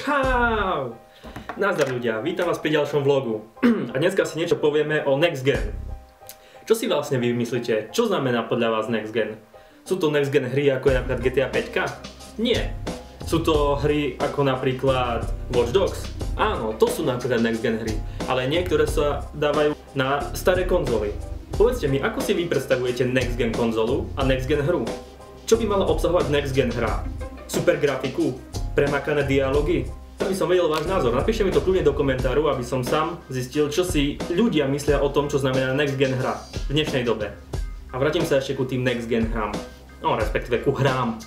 Čau! Nazdar ľudia, vítam vás pri ďalšom vlogu. A dneska si niečo povieme o Next Gen. Čo si vlastne vy myslíte? Čo znamená podľa vás Next Gen? Sú to Next Gen hry ako je napríklad GTA 5? Nie. Sú to hry ako napríklad Watch Dogs? Áno, to sú napríklad Next Gen hry. Ale niektoré sa dávajú na staré konzoly. Povedzte mi, ako si vy predstavujete Next Gen konzolu a Next Gen hru? Čo by mala obsahovať Next Gen hra? Super grafiku? Premakané dialógy? Aby som vedel váš názor, napíšte mi to kľudne do komentáru, aby som sám zistil, čo si ľudia myslia o tom, čo znamená Next Gen hra v dnešnej dobe. A vrátim sa ešte ku tým Next Gen hrám. No, respektíve ku hrám.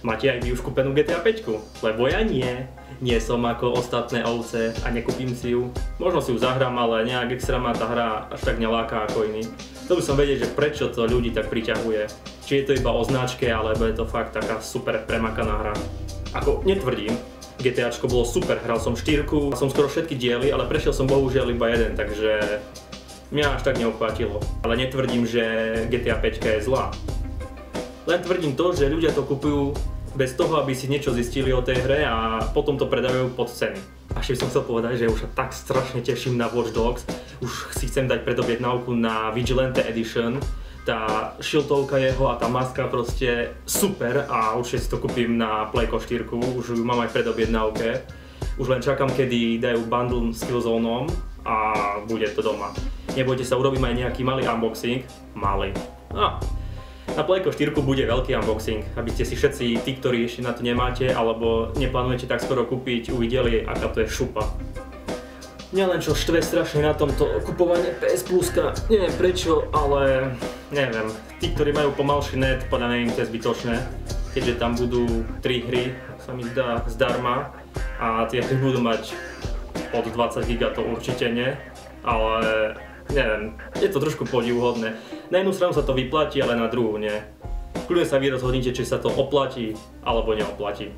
Máte aj vy už kúpenú GTA 5? Lebo ja nie. Nie som ako ostatné ovce a nekúpim si ju. Možno si ju zahrám, ale nejak extra ma tá hra až tak neláka ako iný. Chcel by som vedieť, že prečo to ľudí tak priťahuje. Či je to iba o značke, alebo je to fakt taká super premakaná hra. Ako netvrdím, GTAčko bolo super, hral som 4, som skoro všetky diely, ale prešiel som bohužiaľ iba jeden, takže mňa až tak neoplatilo. Ale netvrdím, že GTA 5 je zlá. Len tvrdím to, že ľudia to kupujú bez toho, aby si niečo zistili o tej hre a potom to predávajú pod ceny. A ešte by som chcel povedať, že už sa tak strašne teším na Watch Dogs. Už si chcem dať predobjednávku na Vigilante Edition. Tá šiltovka jeho a tá maska proste super a určite si to kúpim na Playko 4, už ju mám aj v predobjednávke. Už len čakám, kedy dajú bundle s Killzoneom a bude to doma. Nebojte sa, urobím aj nejaký malý unboxing. Malý. No. Na Playko 4 bude veľký unboxing, aby ste si všetci, tí, ktorí ešte na to nemáte alebo neplánujete tak skoro kúpiť, uvideli, aká to je šupa. Mňa len čo štve strašne na tomto kupovanie PS Pluska, neviem prečo, ale neviem. Tí, ktorí majú pomalší net, podľa mňa im to je zbytočné, keďže tam budú 3 hry, sa mi zdá, zdarma a tie hry budú mať od 20 GB, to určite nie, ale neviem, je to trošku podivuhodné. Na jednu stranu sa to vyplatí, ale na druhú nie. Kľudne sa vy rozhodnite, či sa to oplatí alebo neoplatí.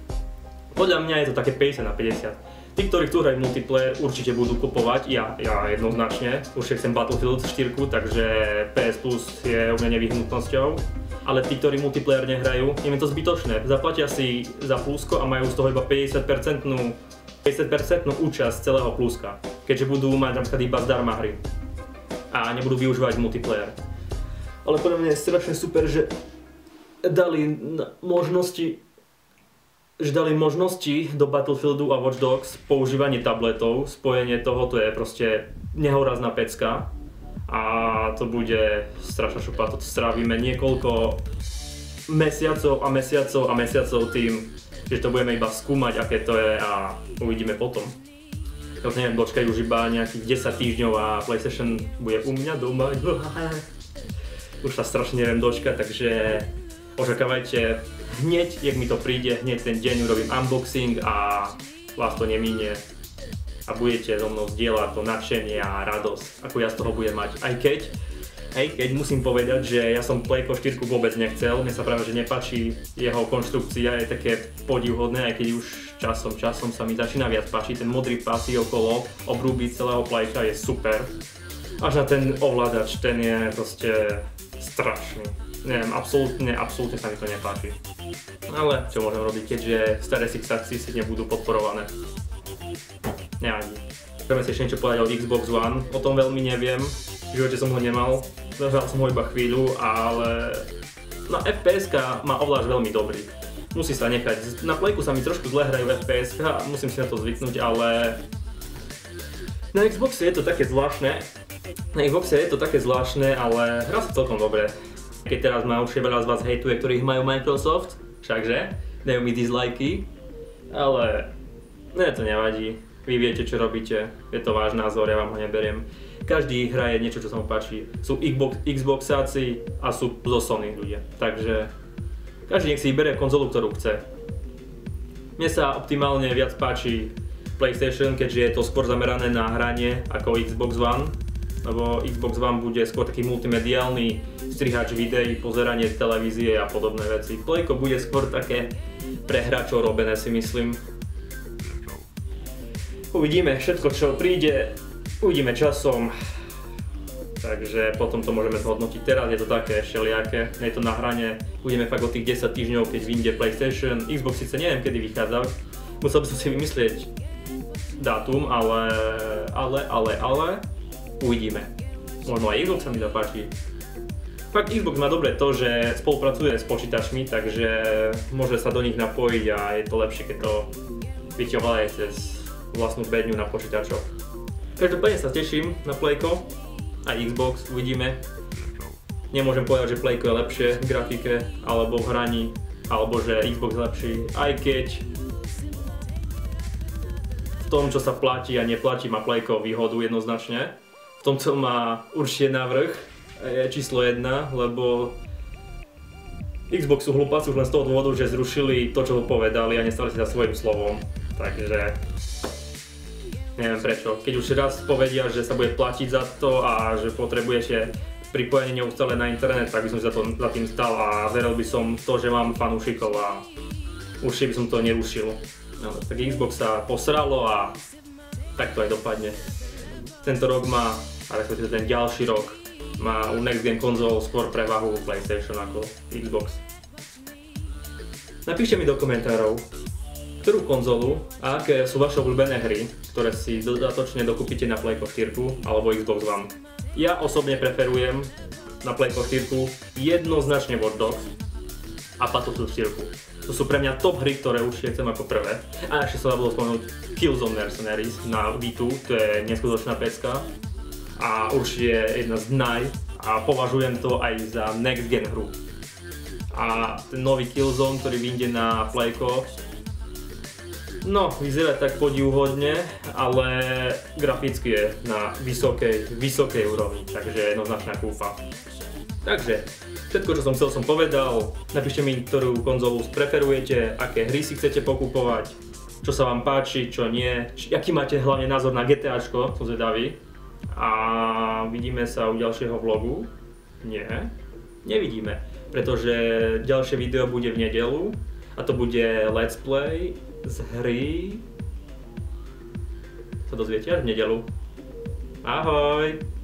Podľa mňa je to také 50 na 50. Tí, ktorí chcú hrať multiplayer, určite budú kupovať, ja jednoznačne. Určite chcem Battlefield 4, takže PS Plus je u mňa nevyhnutnosťou. Ale tí, ktorí multiplayer nehrajú, im je to zbytočné. Zaplatia si za plusko a majú z toho iba 50% účasť celého pluska. Keďže budú mať napríklad iba zdarma hry. A nebudú využívať multiplayer. Ale podľa mňa je strašne super, že dali možnosti do Battlefieldu a Watch Dogs používanie tabletov, spojenie toho, to je proste nehorazná pecka a to bude strašná šupa, to strávime niekoľko mesiacov a mesiacov a mesiacov tým, že to budeme iba skúmať, aké to je a uvidíme potom. Ja už neviem dočkať už iba nejakých 10 týždňov a PlayStation bude u mňa doma. Už sa strašne neviem dočkať, takže očakávajte hneď, jak mi to príde, hneď ten deň urobím unboxing a vás to nemínie a budete so mnou zdieľať to nadšenie a radosť, ako ja z toho budem mať. Aj keď musím povedať, že ja som Playko 4 vôbec nechcel, mne sa práve že nepáči jeho konštrukcia, je také podivhodné, aj keď už časom sa mi začína viac páčiť, ten modrý pásy okolo obrúby celého Playka je super. Až na ten ovládač, ten je proste strašný. Neviem, absolútne sa mi to nepáči. Ale čo môžem robiť, keďže staré Sixaxy si nebudú podporované. Nevadí. Chceme si ešte niečo povedať o Xbox One, o tom veľmi neviem. V živote som ho nemal, zažal som ho iba chvíľu, ale na FPS-ka má ovládač veľmi dobrý. Musí sa nechať. Na Playku sa mi trošku zle hrajú FPS-ka, musím si na to zvyknúť, ale na Xboxe je to také zvláštne. Ale hrá sa celkom dobre. Keď teraz ma určite veľa z vás hejtuje, ktorých majú Microsoft, všakže, dajú mi dislikey, ale mne to nevadí, vy viete čo robíte, je to váš názor, ja vám ho neberiem. Každý hraje niečo, čo sa mu páči, sú Xboxáci a sú zo Sony ľudia, takže každý nech si berie konzolu, ktorú chce. Mne sa optimálne viac páči PlayStation, keďže je to skôr zamerané na hranie ako Xbox One, lebo Xbox One bude skôr taký multimediálny strihač videí, pozeranie televízie a podobné veci. Playko bude skôr také pre hráčov robené, si myslím. Uvidíme, všetko čo príde, uvidíme časom. Takže potom to môžeme zhodnotiť. Teraz je to také všelijaké, je to na hrane. Budeme fakt od tých 10 týždňov, keď vyjde PlayStation. Xbox síce neviem, kedy vychádza, Musel by som si vymyslieť dátum, ale uvidíme. Možno aj Xbox sa mi zapáči. Fakt Xbox má dobre to, že spolupracuje s počítačmi, takže môže sa do nich napojiť a je to lepšie, keď to viete ovládať cez vlastnú bedňu na počítačoch. Každopádne sa teším na Playko a Xbox, uvidíme. Nemôžem povedať, že Playko je lepšie v grafike alebo v hraní, alebo že Xbox je lepší, aj keď v tom, čo sa platí a neplatí, má Playko výhodu jednoznačne. V tom, co má určite navrh, je číslo 1, lebo Xboxu hlupáci už len z toho dôvodu, že zrušili to, čo povedali a nestali si za svojím slovom. Takže neviem prečo. Keď už raz povedia, že sa bude platiť za to a že potrebujete pripojenie neustále na internet, tak by som za tým stal a veril by som to, že mám fanúšikov a určite by som to nerušil. No, tak Xbox sa posralo a tak to aj dopadne. Tento rok má, a respektíve ten ďalší rok, má u Next Gen konzol skôr prevahu PlayStation ako Xbox. Napíšte mi do komentárov, ktorú konzolu a aké sú vaše obľúbené hry, ktoré si dodatočne dokúpite na Playko 4 alebo Xbox One. Ja osobne preferujem na Playko 4 jednoznačne Watch Dogs a Battlefield 4. To sú pre mňa top hry, ktoré určite chcem ako prvé. A ešte sa zabudol spomenúť Killzone Mercenaries na V2, to je neskutočná pecka. A určite jedna z a považujem to aj za next gen hru. A ten nový Killzone, ktorý vyjde na Playko, no vyzerá tak podivuhodne, ale graficky je na vysokej úrovni, takže jednoznačná kúpa. Takže všetko, čo som chcel, som povedal. Napíšte mi, ktorú konzolu preferujete, aké hry si chcete pokupovať, čo sa vám páči, čo nie, aký máte hlavne názor na GTAčko, som zvedavý. A vidíme sa u ďalšieho vlogu? Nie, nevidíme, pretože ďalšie video bude v nedeľu a to bude let's play z hry. Sa dozviete až v nedeľu. Ahoj!